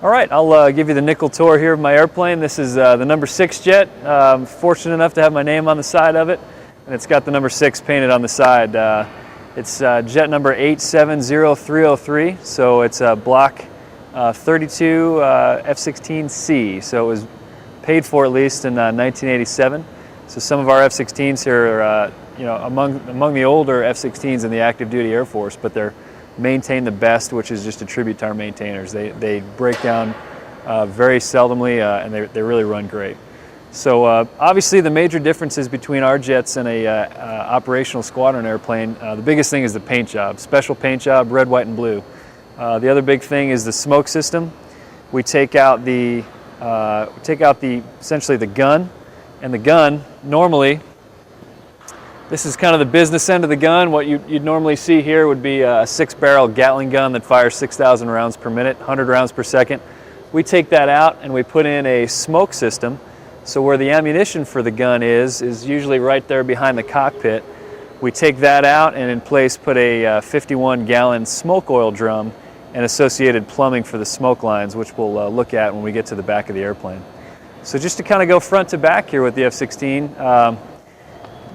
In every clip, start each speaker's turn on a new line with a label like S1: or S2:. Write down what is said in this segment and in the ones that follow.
S1: All right, I'll give you the nickel tour here of my airplane. This is the number 6 jet. I'm fortunate enough to have my name on the side of it, and it's got the number 6 painted on the side. It's jet number 870303, so it's a Block 32 F-16C. So it was paid for at least in 1987. So some of our F-16s here are among the older F-16s in the active duty Air Force, but they're maintain the best, which is just a tribute to our maintainers. They break down very seldomly, and they really run great. So obviously the major differences between our jets and a operational squadron airplane, the biggest thing is the paint job. Special paint job, red, white, and blue. The other big thing is the smoke system. We take out essentially the gun, and the gun normally, this is kind of the business end of the gun. What you'd normally see here would be a 6-barrel Gatling gun that fires 6,000 rounds per minute, 100 rounds per second. We take that out and we put in a smoke system. So where the ammunition for the gun is usually right there behind the cockpit. We take that out and in place put a 51-gallon smoke oil drum and associated plumbing for the smoke lines, which we'll look at when we get to the back of the airplane. So just to kind of go front to back here with the F-16,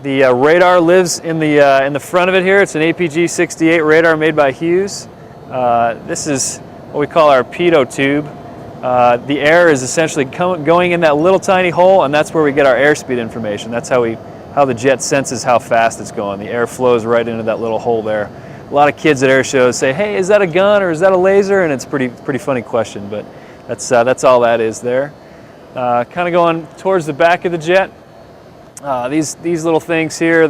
S1: the radar lives in the front of it here. It's an APG-68 radar made by Hughes. This is what we call our Pinto tube. The air is essentially going in that little tiny hole, and that's where we get our airspeed information. That's how the jet senses how fast it's going. The air flows right into that little hole there. A lot of kids at air shows say, "Hey, is that a gun or is that a laser?" And it's a pretty funny question, but that's all that is there. Kind of going towards the back of the jet. These little things here,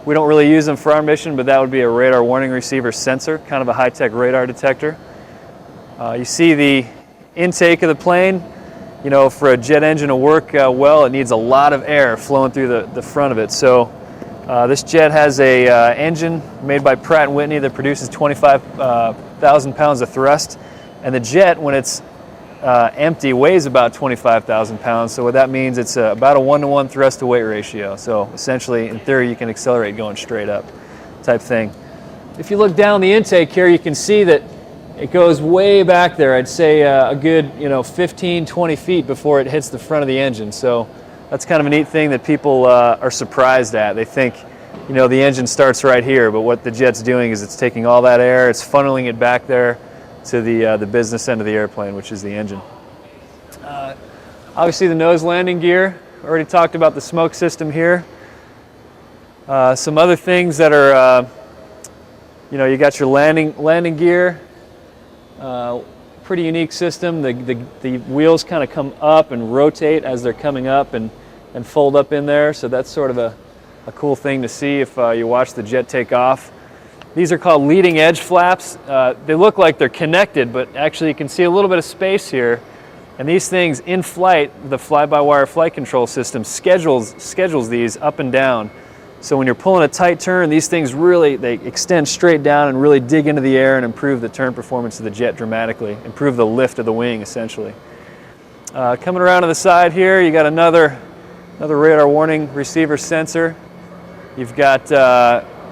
S1: we don't really use them for our mission, but that would be a radar warning receiver sensor, kind of a high-tech radar detector. You see the intake of the plane. You know, for a jet engine to work well, it needs a lot of air flowing through the front of it. So this jet has a engine made by Pratt & Whitney that produces 25,000 pounds of thrust, and the jet, when it's empty, weighs about 25,000 pounds. So what that means, it's about a 1-to-1 thrust to weight ratio. So essentially, in theory, you can accelerate going straight up type thing. If you look down the intake here, you can see that it goes way back there. I'd say a good 15, 20 feet before it hits the front of the engine. So that's kind of a neat thing that people are surprised at. They think, the engine starts right here, but what the jet's doing is it's taking all that air, it's funneling it back there to the business end of the airplane, which is the engine. Obviously the nose landing gear, already talked about the smoke system here. Some other things that are, you got your landing gear, pretty unique system. The wheels kind of come up and rotate as they're coming up and fold up in there, so that's sort of a cool thing to see if you watch the jet take off. These are called leading edge flaps. They look like they're connected, but actually you can see a little bit of space here. And these things in flight, the fly-by-wire flight control system schedules these up and down. So when you're pulling a tight turn, these things they extend straight down and really dig into the air and improve the turn performance of the jet dramatically, improve the lift of the wing essentially. Coming around to the side here, you got another radar warning receiver sensor. You've got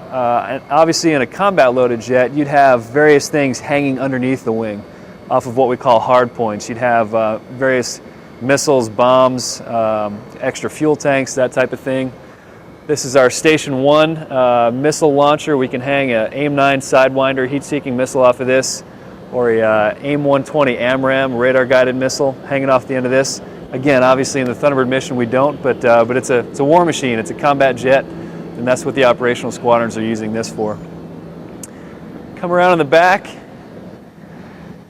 S1: and obviously in a combat loaded jet, you'd have various things hanging underneath the wing off of what we call hard points. You'd have various missiles, bombs, extra fuel tanks, that type of thing. This is our Station 1 missile launcher. We can hang an AIM-9 Sidewinder heat-seeking missile off of this, or a AIM-120 AMRAAM radar-guided missile hanging off the end of this. Again, obviously in the Thunderbird mission we don't, but it's a war machine. It's a combat jet, and that's what the operational squadrons are using this for. Come around in the back.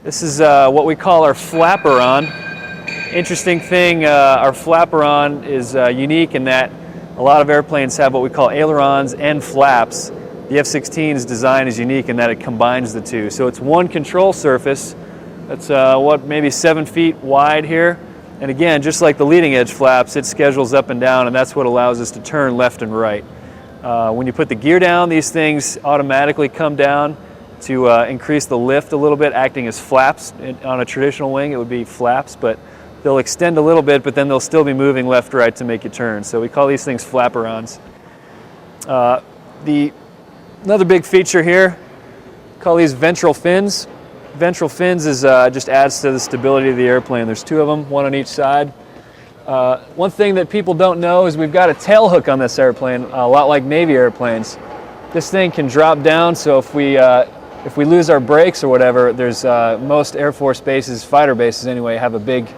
S1: This is what we call our flaperon. Interesting thing, our flaperon is unique in that a lot of airplanes have what we call ailerons and flaps. The F-16's design is unique in that it combines the two. So it's one control surface that's maybe 7 feet wide here. And again, just like the leading edge flaps, it schedules up and down, and that's what allows us to turn left and right. When you put the gear down, these things automatically come down to increase the lift a little bit, acting as flaps. On a traditional wing, it would be flaps, but they'll extend a little bit, but then they'll still be moving left right to make you turn. So we call these things flaperons. Another big feature here, call these ventral fins. ventral fins is just adds to the stability of the airplane. There's two of them, one on each side. One thing that people don't know is we've got a tail hook on this airplane, a lot like Navy airplanes. This thing can drop down, so if we lose our brakes or whatever, there's most Air Force bases, fighter bases anyway, have a big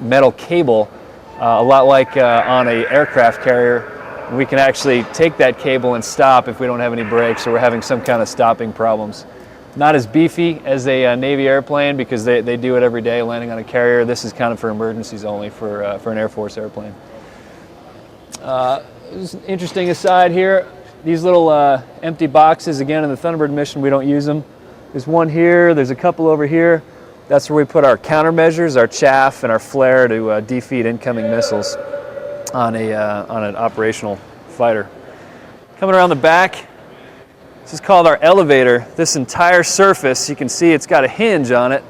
S1: metal cable, a lot like on an aircraft carrier. We can actually take that cable and stop if we don't have any brakes or we're having some kind of stopping problems. Not as beefy as a Navy airplane because they do it every day landing on a carrier. This is kind of for emergencies only for an Air Force airplane. There's an interesting aside here. These little empty boxes, again, in the Thunderbird mission, we don't use them. There's one here, there's a couple over here. That's where we put our countermeasures, our chaff, and our flare to defeat incoming missiles on an operational fighter. Coming around the back, this is called our elevator. This entire surface, you can see it's got a hinge on it.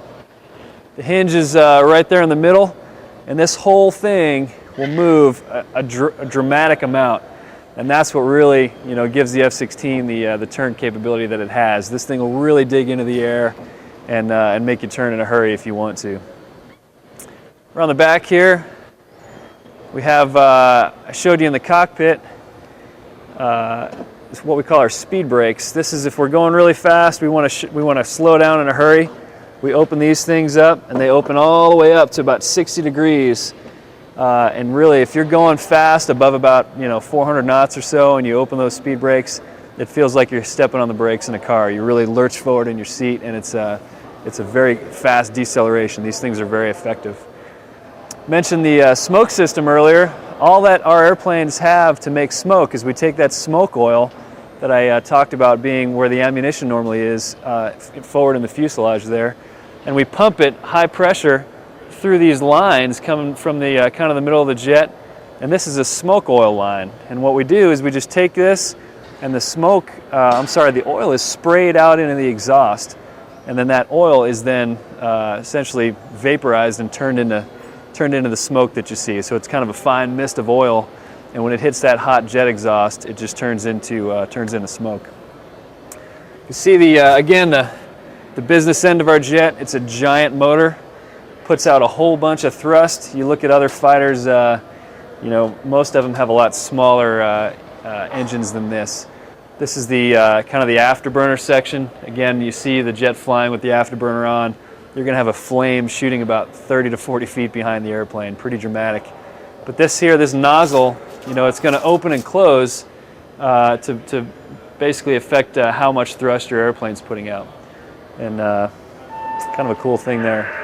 S1: The hinge is right there in the middle, and this whole thing will move a dramatic amount. And that's what really, gives the F-16 the turn capability that it has. This thing will really dig into the air and make you turn in a hurry if you want to. Around the back here, we have, I showed you in the cockpit, it's what we call our speed brakes. This is if we're going really fast, we want to slow down in a hurry. We open these things up, and they open all the way up to about 60 degrees. And really, if you're going fast above about 400 knots or so, and you open those speed brakes, it feels like you're stepping on the brakes in a car. You really lurch forward in your seat, and it's a very fast deceleration. These things are very effective. Mentioned the smoke system earlier. All that our airplanes have to make smoke is we take that smoke oil that I talked about being where the ammunition normally is, forward in the fuselage there, and we pump it high pressure through these lines coming from the kind of the middle of the jet, and this is a smoke oil line. And what we do is we just take this, and the oil is sprayed out into the exhaust, and then that oil is then essentially vaporized and turned into the smoke that you see. So it's kind of a fine mist of oil, and when it hits that hot jet exhaust, it just turns into smoke. You see again the business end of our jet. It's a giant motor. Puts out a whole bunch of thrust. You look at other fighters, most of them have a lot smaller engines than this. This is the kind of the afterburner section. Again, you see the jet flying with the afterburner on. You're going to have a flame shooting about 30 to 40 feet behind the airplane. Pretty dramatic. But this nozzle, it's going to open and close to basically affect how much thrust your airplane's putting out. And kind of a cool thing there.